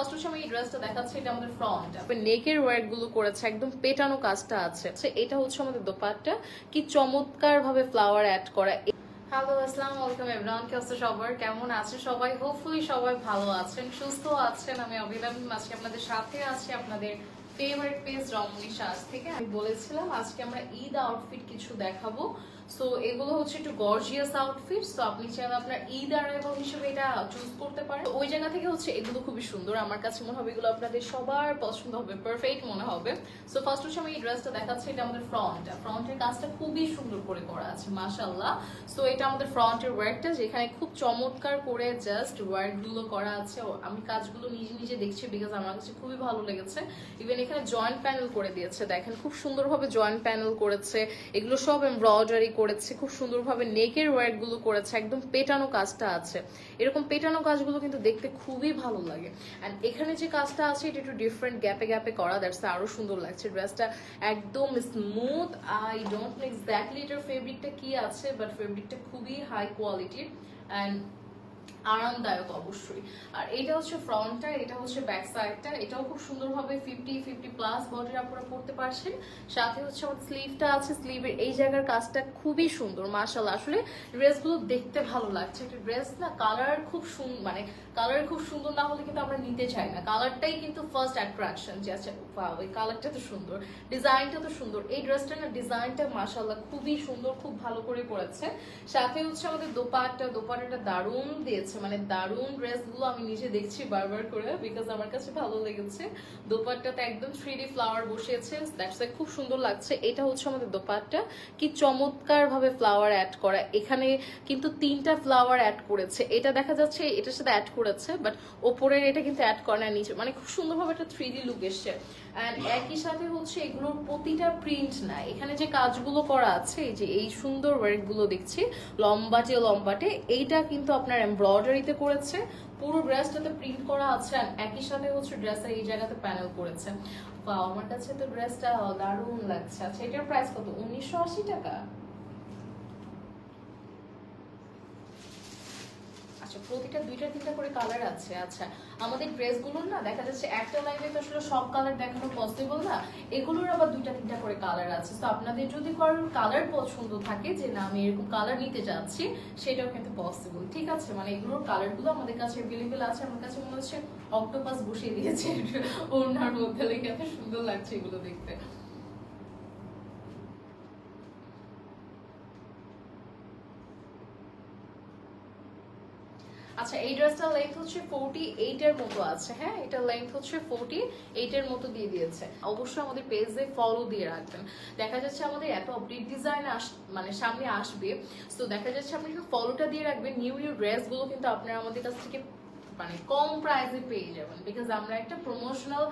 First হচ্ছে আমি এই ড্রেসটা দেখাচ্ছি, এটা আমাদের ফ্রন্ট নেকের ওয়ার্ক গুলো করেছে, একদম পেটানো কাজটা আছে। এটা হচ্ছে আমাদের দোপাট্টা, কি চমৎকার ভাবে ফ্লাওয়ার অ্যাড করা। হ্যালো, আসসালামু আলাইকুম এভরিওয়ান, কি অবস্থা সবার, কেমন আছেন সবাই? হোপফুলি সবাই ভালো আছেন, সুস্থ আছেন। আমি অভিলাম আজকে আপনাদের সাথে আছি, আপনাদের ফেভারিট পেজ রমণী সাজ থেকে। আমি বলেছিলাম আজকে আমরা ঈদ আউটফিট কিছু দেখাবো। সো এগুলো হচ্ছে একটু গর্জিয়াস আউটফিট, সো আপনি চাইলে আপনার ঈদ অ্যারাইভাল হিসেবে এটা চুজ করতে পারেন। ওই জায়গা থেকে হচ্ছে এগুলো খুবই সুন্দর, আমার কাছে মনে হবে এগুলো আপনাদের সবার পছন্দ হবে, পারফেক্ট মনে হবে। সো ফার্স্ট হচ্ছে আমি এই ড্রেসটা দেখাচ্ছি, এটা আমাদের ফ্রন্টের কাজটা খুবই সুন্দর করে করা আছে মাশাআল্লাহ। সো এটা আমাদের ফ্রন্টের ওয়ার্কটা, যেখানে খুব চমৎকার করে জাস্ট ওয়ার্ক গুলো করা আছে। আমি কাজগুলো নিজে নিজে দেখছি বিকজ আমার কাছে খুবই ভালো লেগেছে। ইভেন এখানে জয়েন্ট প্যানেল করে দিয়েছে, দেখেন খুব সুন্দরভাবে জয়েন্ট প্যানেল করেছে। এগুলো সব এমব্রয়ডারি করেছে, খুব সুন্দরভাবে নেকের ওয়ার্ক গুলো করেছে, একদম পেটানো কাজটা আছে। এরকম পেটানো কাজগুলো কিন্তু দেখতে খুবই ভালো লাগে। এন্ড এখানে যে কাজটা আছে এটা একটু ডিফারেন্ট গ্যাপে গ্যাপে করা, দ্যাটস আরো সুন্দর লাগছে। ড্রেসটা একদম smooth. I don't know exactly এটার ফেব্রিকটা কি আছে, বাট ফেব্রিকটা খুবই হাই কোয়ালিটির এন্ড আরামদায়ক অবশ্যই। আর এটা হচ্ছে ফ্রন্টটা, এটা হচ্ছে ব্যাক সাইডটা, এটাও খুব সুন্দরভাবে 50+ বডির আপনারা পড়তে পারছেন। সাথে হচ্ছে আমার স্লিভটা আছে, স্লিভের এই জায়গার কাজটা খুবই সুন্দর মাশাআল্লাহ। আসলে ড্রেসগুলো দেখতে ভালো লাগছে। একটা ড্রেস না কালার খুব সুন্দর, মানে কালার খুব সুন্দর না হলে কিন্তু আমরা নিতে চাই না। কালারটাই কিন্তু ফার্স্ট অ্যাট্রাকশন, যে আচ্ছা ওয়াও এই কালারটা তো সুন্দর, ডিজাইনটা তো সুন্দর। এই ড্রেসটা না ডিজাইনটা মাশাআল্লাহ খুবই সুন্দর, খুব ভালো করে করেছে। সাথে হচ্ছে আমাদের দোপাট্টাটা দারুণ দিয়েছে, মানে দারুণ। ড্রেসগুলো আমি নিজে দেখছি বারবার করে বিকজ আমার কাছে ভালো লেগেছে। দোপাট্টাতে একদম 3D ফ্লাওয়ার বসিয়েছে, দ্যাটস ওয়াই খুব সুন্দর লাগছে। এটা হচ্ছে আমাদের দোপাট্টা, কি চমৎকার ভাবে ফ্লাওয়ার অ্যাড করা। এখানে কিন্তু 3টা ফ্লাওয়ার অ্যাড করেছে, এটা দেখা যাচ্ছে এটার সাথে অ্যাড করেছে, বাট ওপরের এটা কিন্তু অ্যাড করে না নিচে, মানে খুব সুন্দরভাবে একটা 3D লুক এসছে। এন্ড একই সাথে হচ্ছে এগুলোর প্রতিটা প্রিন্ট না, এখানে যে কাজগুলো করা আছে, এই যে এই সুন্দর ওয়ার্ক গুলো দেখছি লম্বাটে, এইটা কিন্তু আপনার এমব্রয়ডারিতে করেছে। পুরো ড্রেসটাতে প্রিন্ট করা আছে, আর একই সাথে হচ্ছে ড্রেসের এই জায়গাতে প্যানেল করেছে। আমার কাছে তো ড্রেসটা দারুণ লাগছে। আচ্ছা এটার প্রাইস কত? 1980 টাকা। আচ্ছা প্রতিটা 2টা-3টা করে কালার আছে। আচ্ছা আমাদের ড্রেসগুলোর না দেখা যাচ্ছে একটা লাইভে তো আসলে সব কালার দেখানো পসিবল না, এগুলোর আবার 2টা-3টা করে কালার আছে। তো আপনাদের যদি কারোর কালার পছন্দ থাকে যে না আমি এরকম কালার নিতে চাচ্ছি, সেটাও কিন্তু পসিবল, ঠিক আছে। মানে এগুলোর কালারগুলো আমাদের কাছে অ্যাভেলেবেল আছে। আমার কাছে মনে হচ্ছে অক্টোপাস বসিয়ে দিয়েছে ওনার মধ্যে, লেগে এত সুন্দর লাগছে এগুলো দেখতে। আচ্ছা এই ড্রেসটার লেন্থ হচ্ছে 48 এর মতো আছে। হ্যাঁ এটা লেন্থ হচ্ছে 48 এর মতো দিয়ে দিয়েছে। অবশ্যই আমাদের পেজে ফলো দিয়ে রাখবেন। দেখা যাচ্ছে আমাদের এত আপডেট ডিজাইন মানে সামনে আসবে, তো দেখা যাচ্ছে আপনি ফলোটা দিয়ে রাখবেন। নিউ ড্রেসগুলো কিন্তু আপনারা আমাদের কাছ থেকে মানে কম প্রাইসে পেয়ে যাবেন, বিকজ আমরা একটা প্রমোশনাল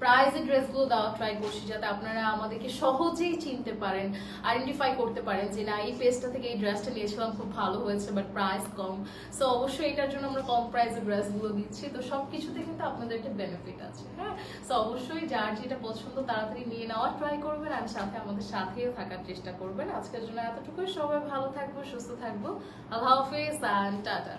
প্রাইজে ড্রেসগুলো দেওয়া ট্রাই করছি, যাতে আপনারা আমাদেরকে সহজেই চিনতে পারেন, আইডেন্টিফাই করতে পারেন যে না এই পেজটা থেকে এই ড্রেসটা নিয়েছিলাম, খুব ভালো হয়েছে, বাট প্রাইস কম। সো অবশ্যই এটার জন্য আমরা কম প্রাইসে ড্রেসগুলো দিচ্ছি। তো সবকিছুতে কিন্তু আপনাদের একটা বেনিফিট আছে। হ্যাঁ সো অবশ্যই যার যেটা পছন্দ তাড়াতাড়ি নিয়ে নেওয়ার ট্রাই করবেন, আর সাথে আমাদের সাথেও থাকার চেষ্টা করবেন। আজকের জন্য এতটুকুই, সবাই ভালো থাকবো, সুস্থ থাকবো। আল্লাহ হাফেজ এন্ড টাটা।